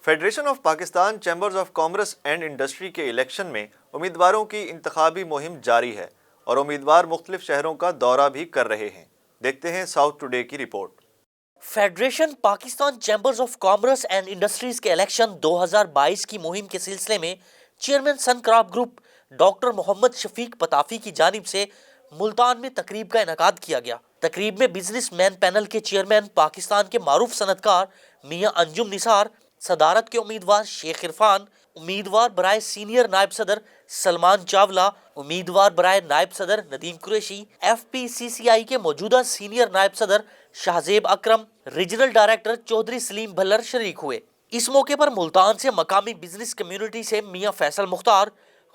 Federation of Pakistan chambers of commerce and industry کے election میں امیدواروں کی انتخابی مہم جاری ہے اور امیدوار مختلف شہروں کا دورہ بھی کر رہے ہیں۔ دیکھتے ہیں ساؤتھ ٹوڈے کی report. Federation Pakistan chambers of commerce and industries کے الیکشن 2022 کی مہم کے سلسلے میں چیئرمین سن کراپ گروپ ڈاکٹر محمد شفیق پتافی کی جانب سے ملتان میں تقریب کا انعقاد کیا گیا۔ تقریب میں بزنس مین پینل کے چیئرمین پاکستان کے معروف صنعتکار میاں انجم نثار، صدارت کے امیدوار شیخ عرفان، امیدوار برائے سینئر نائب صدر سلمان چاولہ، امیدوار برائے نائب صدر Nadeem Qureshi, F P C C آئی کے موجودہ سینئر نائب صدر شہزیب اکرم، ریجنل ڈائریکٹر چودھری سلیم بھلر شریک ہوئے۔ اس موقع پر ملتان سے مقامی بزنس کمیونٹی سے میاں فیصل مختار،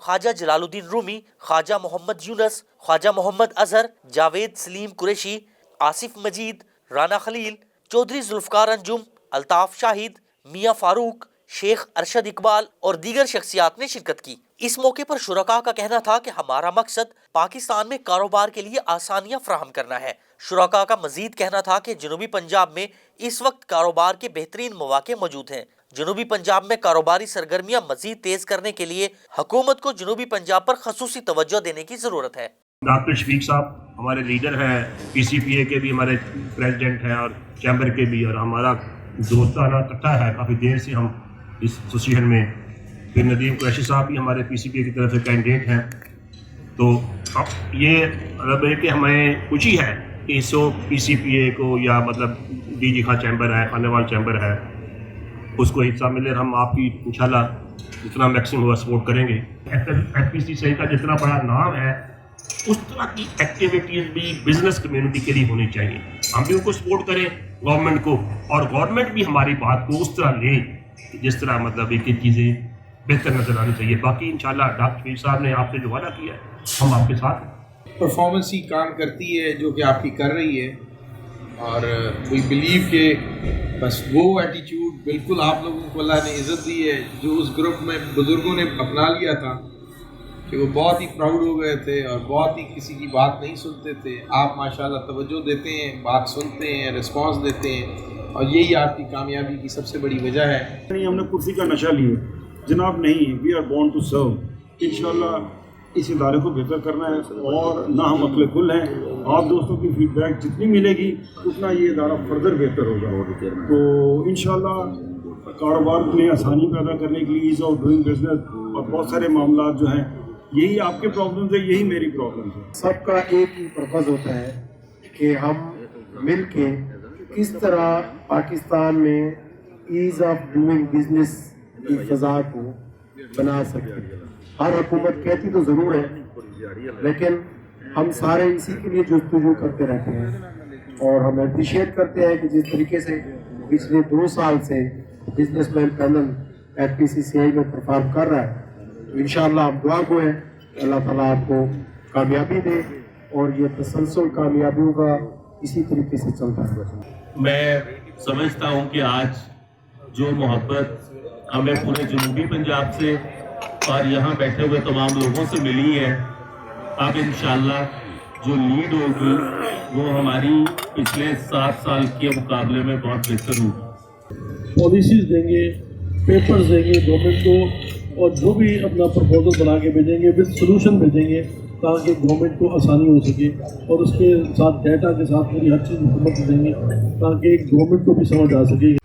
خواجہ جلال الدین رومی، خواجہ محمد یونس، خواجہ محمد اظہر، جاوید سلیم قریشی، آصف مجید، رانا خلیل، چودھری ذوالفقار انجم، الطاف شاہد، میاں فاروق، شیخ ارشد اقبال اور دیگر شخصیات نے شرکت کی۔ اس موقع پر شرکاء کا کہنا تھا کہ ہمارا مقصد پاکستان میں کاروبار کے لیے آسانیاں فراہم کرنا ہے۔ شرکاء کا مزید کہنا تھا کہ جنوبی پنجاب میں اس وقت کاروبار کے بہترین مواقع موجود ہیں۔ جنوبی پنجاب میں کاروباری سرگرمیاں مزید تیز کرنے کے لیے حکومت کو جنوبی پنجاب پر خصوصی توجہ دینے کی ضرورت ہے۔ ڈاکٹر شفیق صاحب ہمارے لیڈر ہیں، پی سی پی اے کے بھی ہمارے پریزیڈنٹ ہیں اور چیمبر کے بھی، اور ہمارا دوستانہ اکٹھا ہے کافی دیر سے ہم اس ایسوسیشن میں۔ پھر ندیم قریشی صاحب بھی ہمارے پی سی پی اے کی طرف سے کینڈیڈیٹ ہیں۔ تو اب یہ مطلب ہے کہ ہمیں خوشی ہے کہ اس پی سی پی اے کو یا مطلب ڈی جی خان چیمبر ہے، خانے وال چیمبر ہے، اس کو حصہ ملے۔ ہم آپ کی انشاءاللہ جتنا میکسیمم ہوا سپورٹ کریں گے۔ ایف پی سی سی کا جتنا بڑا نام ہے اس طرح کی ایکٹیویٹیز بھی بزنس کمیونٹی کے لیے ہونی چاہیے۔ ہم بھی ان کو سپورٹ کریں گورنمنٹ کو، اور گورنمنٹ بھی ہماری بات کو اس طرح لے جس طرح مطلب ایک چیزیں بہتر نظر آنی چاہیے۔ باقی انشاءاللہ ڈاکٹر شفیق صاحب نے آپ سے جو وعدہ کیا ہے ہم آپ کے ساتھ ہیں۔ پرفارمنس ہی کام کرتی ہے جو کہ آپ کی کر رہی ہے، اور وی بلیو کہ بس وہ ایٹیچیوڈ بالکل آپ لوگوں کو اللہ نے عزت دی ہے جو اس گروپ میں بزرگوں نے اپنا لیا تھا کہ وہ بہت ہی پراؤڈ ہو گئے تھے اور بہت ہی کسی کی بات نہیں سنتے تھے۔ آپ ماشاءاللہ توجہ دیتے ہیں، بات سنتے ہیں، رسپانس دیتے ہیں، اور یہی آپ کی کامیابی کی سب سے بڑی وجہ ہے۔ نہیں ہم نے کرسی کا نشہ لیے جناب، نہیں، we are born to serve. انشاءاللہ اس ادارے کو بہتر کرنا ہے، اور نہ ہم عقل کل ہیں۔ آپ دوستوں کی فیڈ بیک جتنی ملے گی اتنا یہ ادارہ فردر بہتر ہوگا۔ تو انشاءاللہ کاروبار میں آسانی پیدا کرنے کے لیے، ایز آف ڈوئنگ بزنس اور بہت سارے معاملات جو ہیں، یہی آپ کے پرابلمز ہیں، یہی میری پرابلمز ہیں۔ سب کا ایک ہی پرپز ہوتا ہے کہ ہم مل کے کس طرح پاکستان میں ایز آف ڈوئنگ بزنس کی فضا کو بنا سکتے ہیں۔ ہر حکومت کہتی تو ضرور ہے، لیکن ہم سارے اسی کے لیے جستجو کرتے رہتے ہیں، اور ہم اپریشیٹ کرتے ہیں کہ جس طریقے سے پچھلے 2 سال سے businessmen panel F P C C I میں پرفارم کر رہا ہے۔ تو انشاءاللہ آپ دعا کو ہے کہ اللہ تعالیٰ آپ کو کامیابی دے، اور یہ تسلسل کامیابیوں کا اسی طریقے سے چلتا ہے۔ میں سمجھتا ہوں کہ آج جو محبت ہمیں پورے جنوبی پنجاب سے اور یہاں بیٹھے ہوئے تمام لوگوں سے ملی ہے، اب انشاءاللہ جو لیڈ ہوگی وہ ہماری پچھلے 7 سال کے مقابلے میں بہت بہتر ہوگی۔ پالیسیز دیں گے، پیپرز دیں گے گورنمنٹ کو، اور جو بھی اپنا پرپوزل بنا کے بھیجیں گے وتھ سولوشن بھیجیں گے تاکہ گورنمنٹ کو آسانی ہو سکے، اور اس کے ساتھ ڈیٹا کے ساتھ پوری ہر چیز حکومت دیں گے تاکہ گورنمنٹ کو بھی سمجھ آ سکے۔